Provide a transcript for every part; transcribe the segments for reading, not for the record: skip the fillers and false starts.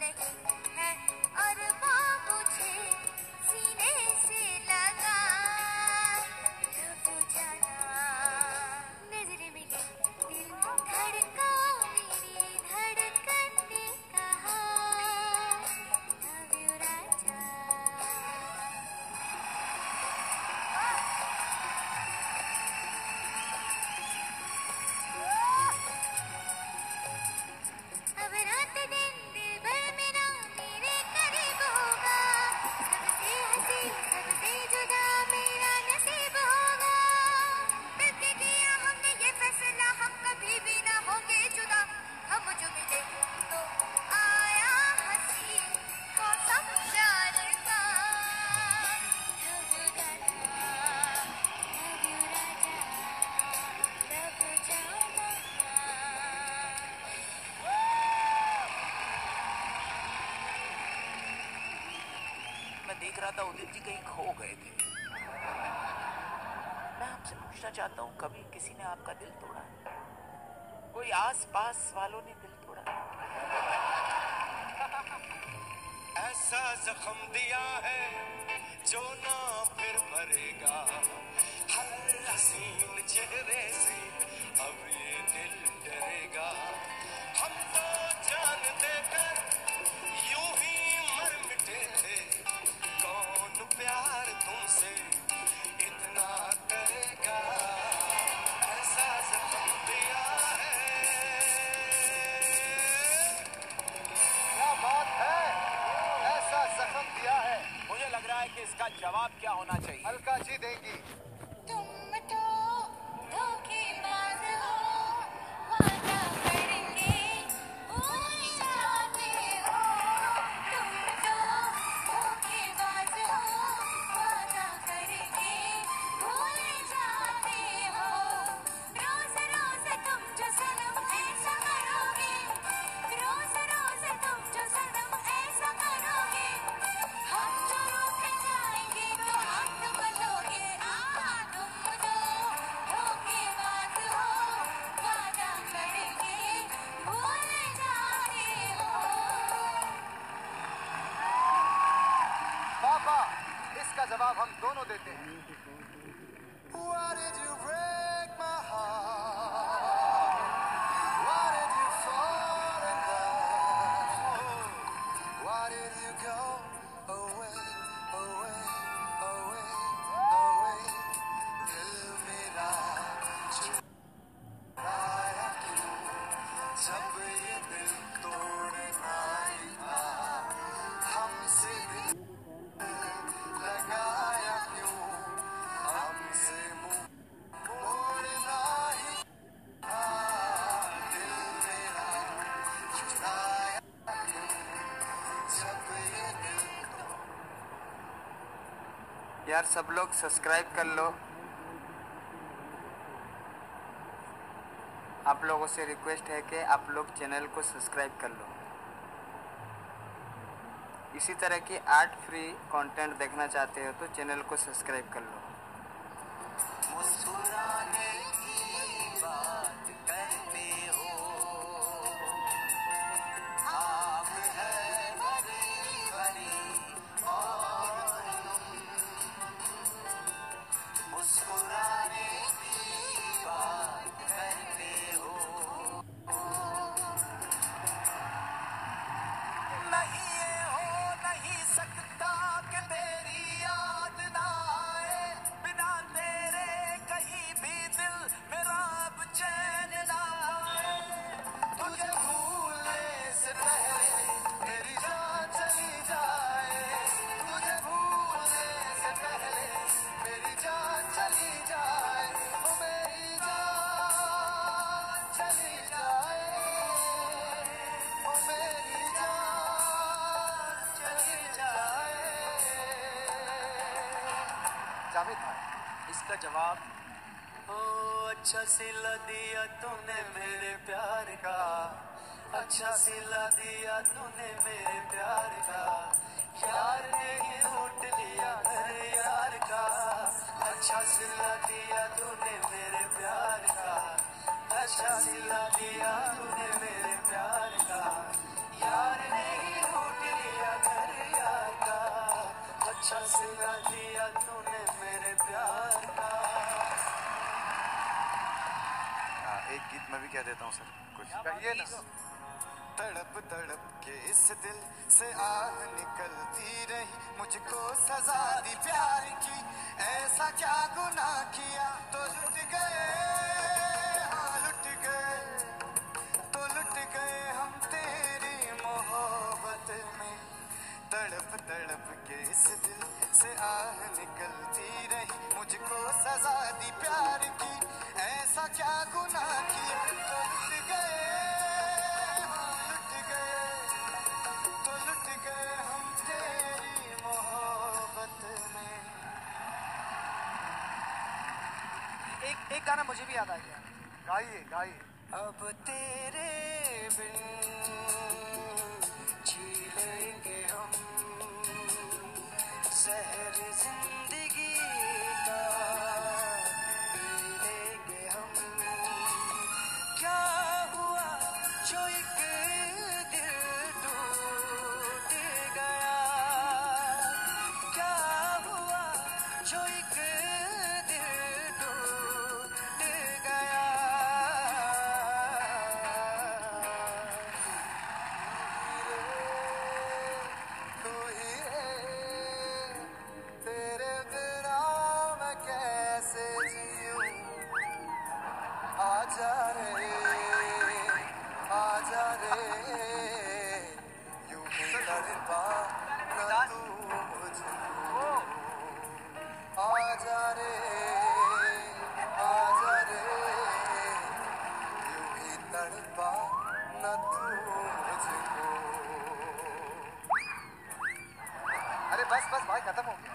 नहीं है और वो मुझे सीने से लगा। लव यू जाना, नजर मिली दिल धड़का, मेरी धड़कन ने कहा लव यू राजा। अब रात दिन दिल भर मेरा मेरे करीब होगा, सबसे हंसी सबसे जुदा मेरा नसीब होगा। मिलके किया हमने ये फैसला, हम कभी भी ना होंगे जुदा। हम जो मिले तो आया हंसी मौसम प्यार का। लव यू जाना, love you Raja, love you जाना। मैं देख रहा था उदित जी कहीं खो गए थे। मैं आपसे पूछना चाहता हूँ, कभी किसी ने आपका दिल तोड़ा? कोई आस पास वालों ने दिल तोड़ा? ऐसा जख्म दिया है जो ना फिर भरेगा, हर हसीन चेहरे से अब ये दिल डरेगा। हम तो जान देकर यूं ही मर मिटे थे, कौन प्यार तुमसे इतना करेगा। ऐसा जख्म दिया है। क्या बात है, ऐसा जख्म दिया है। मुझे लग रहा है कि इसका जवाब क्या होना चाहिए। अलका जी देंगी। तुम तो धोखेबाज हो, वादा करेंगे भूल जाते हो। तुम तो धोखेबाज हो, वादा करेंगे भूल जाते हो। रोज रोज तुम जो सनम ऐसा करोगे, रोज रोज तुम जो सनम ऐसा करोगे, हम जो रूठ जाएंगे तो हाथ बलोगे। तुम तो धोखेबाज हो, वादा करेंगे भूल जाते हो। पापा, इसका जवाब हम दोनों देते हैं। Why did you break my heart? Why did you fall in love? Why did you go away, away, away, away? दिल मेरा चुराया क्यों, जब ये दिल तोड़ना ही था, हमसे दिल लगाया क्यों, हमसे मुंह मोड़ना ही था। दिल मेरा चुराया क्यों, जब ये दिल। यार सब लोग सब्सक्राइब कर लो। आप लोगों से रिक्वेस्ट है कि आप लोग चैनल को सब्सक्राइब कर लो। इसी तरह की आर्ट फ्री कंटेंट देखना चाहते हो तो चैनल को सब्सक्राइब कर लो। मुस्कुराने की बात करते हो, आप है भरी भरी और मुस्कुराने की बात करते हो। नहीं ये हो नहीं सकता कि तेरी याद ना आए, बिना तेरे कहीं भी दिल मेरा अब चैन ना आए। तुझे भूलने से पहले मेरी जान चली जाए, तुझे भूलने से पहले मेरी जान चली जाए, ओ मेरी जान चली जाए, ओ मेरी जान चली जाए। जावेद भाई, इसका जवाब। ओ अच्छा सिला दिया तूने मेरे प्यार का, अच्छा सिला दिया तूने मेरे प्यार का, यार ने ही लूट लिया मेरे यार का। अच्छा सिला दिया तूने मेरे प्यार का, अच्छा सिला दिया तूने मेरे प्यार का, यार ने ही मैं भी कह देता हूँ सर कुछ। कहिए ना। तड़प तड़प के इस दिल से आग निकलती रही, मुझको सजा दी प्यार की, ऐसा क्या गुनाह किया तो लुट गए, हाँ लुट गए, तो लुट गए हम तेरी मोहब्बत में। तड़प तड़प के इस दिल से आग निकलती रही, मुझको सजा दी प्यार की, ऐसा क्या गुनाह किया तो लुट गए, हाँ लुट गए, तो लुट गए हम तेरी मोहब्बत में। एक गाना मुझे भी याद आ गया। गाइए गाइए। अब तेरे बिन जी लेंगे हम शहर जिंदगी का, पी लेंगे हम। क्या हुआ जो एक दिल टूट गया, क्या हुआ जो एक दिल टूट गया। तू ही है, तेरे बिना मैं कैसे जीऊं। आजा रे, आजा रे, यूं ही तड़पा ना तू मुझको। आजा रे, आजा रे, यूं ही तड़पा ना तू मुझको। अरे बस बस भाई, खत्म हो गया।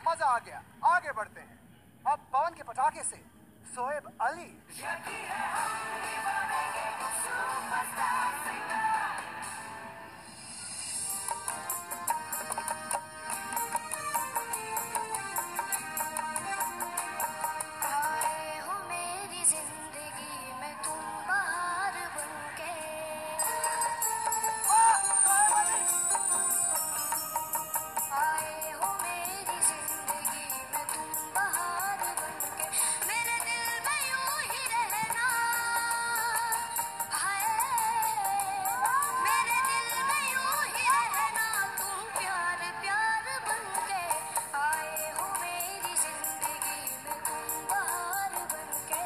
मजा आ गया, आगे बढ़ते हैं। अब पवन के पटाखे से शोएब अली। आए हो मेरी जिंदगी में तुम बहार बनके, आए हो मेरी जिंदगी में तुम बहार बनके, मेरे दिल में यूं ही रहना, हाय मेरे दिल में यूं ही रहना, तुम प्यार प्यार बनके, आए हो मेरी जिंदगी में तुम बहार बनके।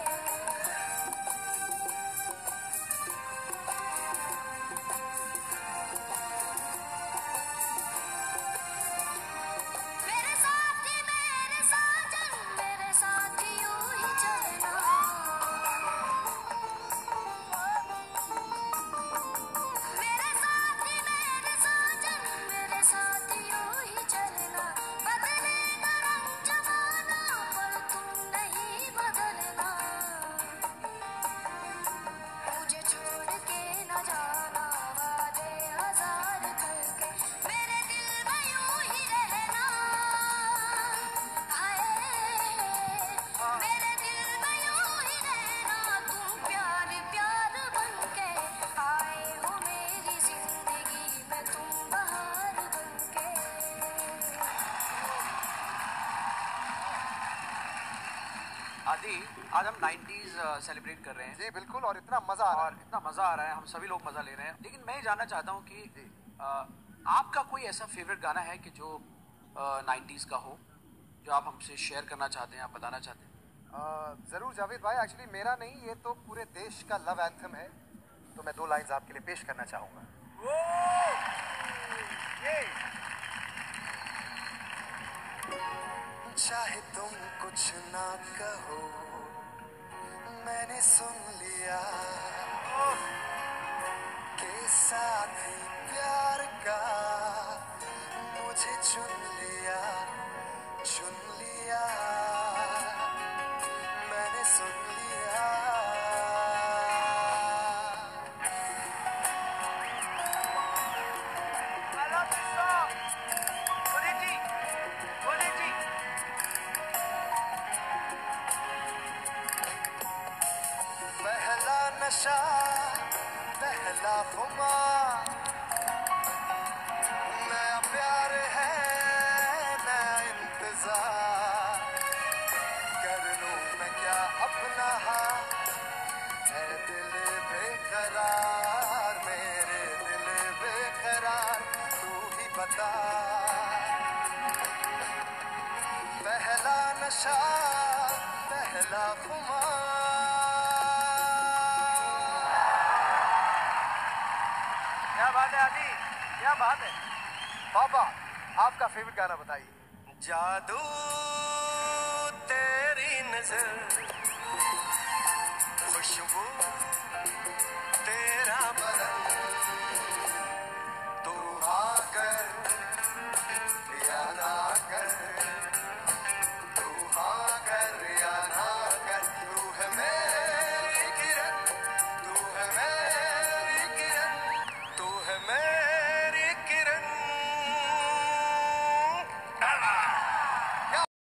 मेरे साथी मेरे साजन मेरे साथी यूं ही चलना, मेरे साथी मेरे साजन मेरे साथी यूं ही चलना, बदलेगा रंग जमाना पर तुम नहीं बदलना, मुझे छोड़ के न जाना, वादे हजार करके, मेरे दिल में यूं ही रहना, हाय मेरे दिल में यूं ही रहना, तुम प्यार प्यार बनके, आए हो मेरी जिंदगी में तुम बहार बनके। आदि आज हम 90s सेलिब्रेट कर रहे हैं जी बिल्कुल, और इतना मजा आ रहा और इतना मजा आ रहा है, हम सभी लोग मजा ले रहे हैं। लेकिन मैं ये जानना चाहता हूँ कि आपका कोई ऐसा फेवरेट गाना है कि जो 90s का हो, जो आप हमसे शेयर करना चाहते हैं, आप बताना चाहते हैं? है। जरूर जावेद भाई, एक्चुअली मेरा नहीं, ये तो पूरे देश का लव एंथम है, तो मैं 2 लाइंस आपके लिए पेश करना चाहूंगा। चाहे तुम कुछ ना कहो, मैंने सुन लिया के साथ ही प्यार का मुझे चुन लिया, चुन लिया, मैंने सुन लिया। I love this song. Boniti, Boniti. पहला नशा, पहला खुमार, नया प्यार है, नया इंतजार, कर लूं मैं करार, मेरे दिल बेकरार, तू ही बता। पहला नशा, पहला खुमार। क्या बात है आदि, क्या बात है। पापा, आपका फेवरेट गाना बताइए। जादू तेरी नजर, खुशबू तेरा बदन,